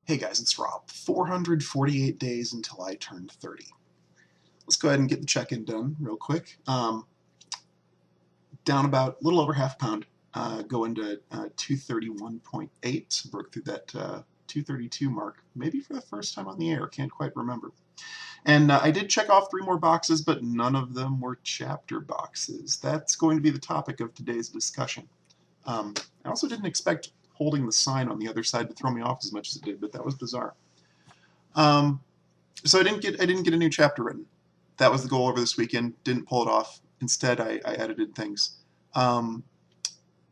Hey guys, it's Rob. 448 days until I turn 30. Let's go ahead and get the check-in done real quick. Down about a little over half a pound, going to 231.8. Broke through that 232 mark, maybe for the first time on the air, can't quite remember. And I did check off 3 more boxes, but none of them were chapter boxes. That's going to be the topic of today's discussion. I also didn't expect holding the sign on the other side to throw me off as much as it did, but that was bizarre. So I didn't get a new chapter written. That was the goal over this weekend. Didn't pull it off. Instead, I edited things.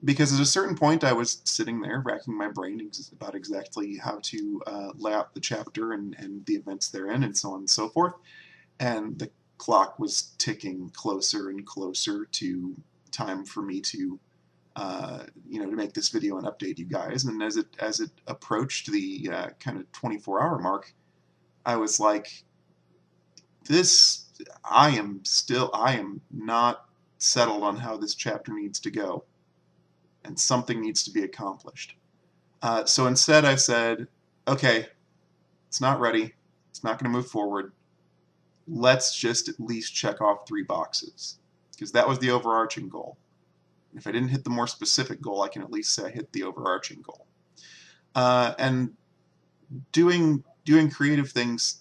Because at a certain point, I was sitting there racking my brain about exactly how to lay out the chapter and the events therein and so on and so forth. And the clock was ticking closer and closer to time for me to to make this video and update you guys. And as it approached the kind of 24-hour mark, I was like, I am not settled on how this chapter needs to go, and something needs to be accomplished. So instead I said, okay, it's not ready, it's not going to move forward, let's just at least check off 3 boxes, because that was the overarching goal. If I didn't hit the more specific goal, I can at least say I hit the overarching goal. And doing creative things,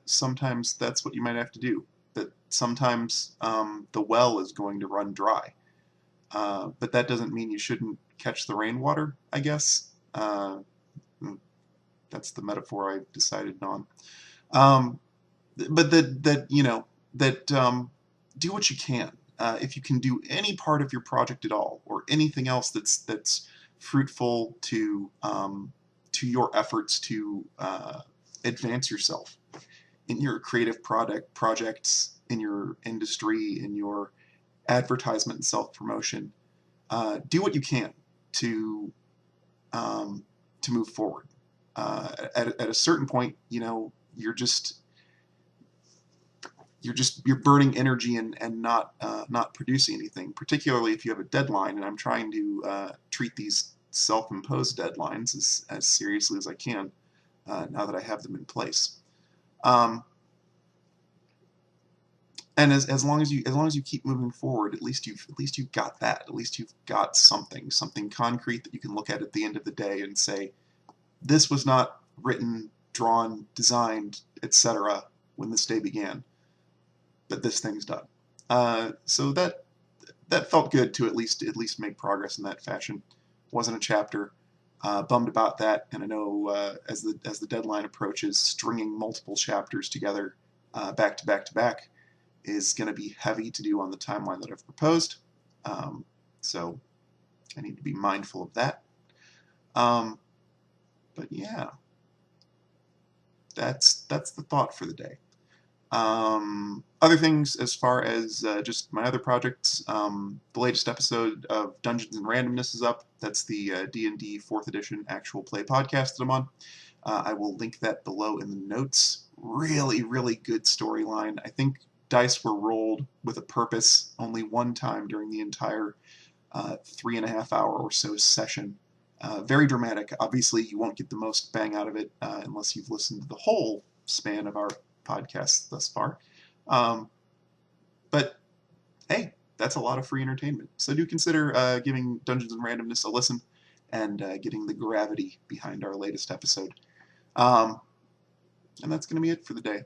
sometimes that's what you might have to do. That sometimes the well is going to run dry. But that doesn't mean you shouldn't catch the rainwater, I guess. That's the metaphor I decided on. But do what you can. If you can do any part of your project at all, or anything else that's fruitful to your efforts to advance yourself in your creative projects, in your industry, in your advertisement and self-promotion, do what you can to move forward. At a certain point, you're burning energy and not producing anything, particularly if you have a deadline. And I'm trying to treat these self-imposed deadlines as seriously as I can now that I have them in place. And as long as you keep moving forward, at least you've got that. At least you've got something concrete that you can look at the end of the day and say, this was not written, drawn, designed, etc. when this day began, but this thing's done. So that felt good to at least make progress in that fashion. Wasn't a chapter. Bummed about that, and I know as the deadline approaches, stringing multiple chapters together back to back to back is going to be heavy to do on the timeline that I've proposed. So I need to be mindful of that. But yeah, that's the thought for the day. Other things as far as just my other projects, the latest episode of Dungeons and Randomness is up. That's the D&D 4th edition actual play podcast that I'm on. I will link that below in the notes. Really, really good storyline. I think dice were rolled with a purpose only one time during the entire 3.5 hour or so session. Very dramatic. Obviously, you won't get the most bang out of it unless you've listened to the whole span of our podcast thus far. But hey, that's a lot of free entertainment. So do consider giving Dungeons and Randomness a listen and getting the gravity behind our latest episode. And that's going to be it for the day.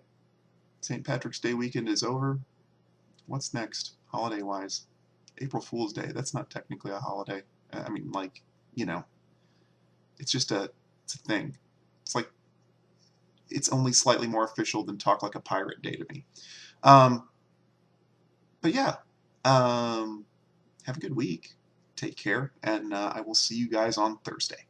St. Patrick's Day weekend is over. What's next, holiday-wise? April Fool's Day. That's not technically a holiday. I mean, it's just it's a thing. It's like, it's only slightly more official than Talk Like a Pirate Day to me. But yeah, have a good week. Take care, and I will see you guys on Thursday.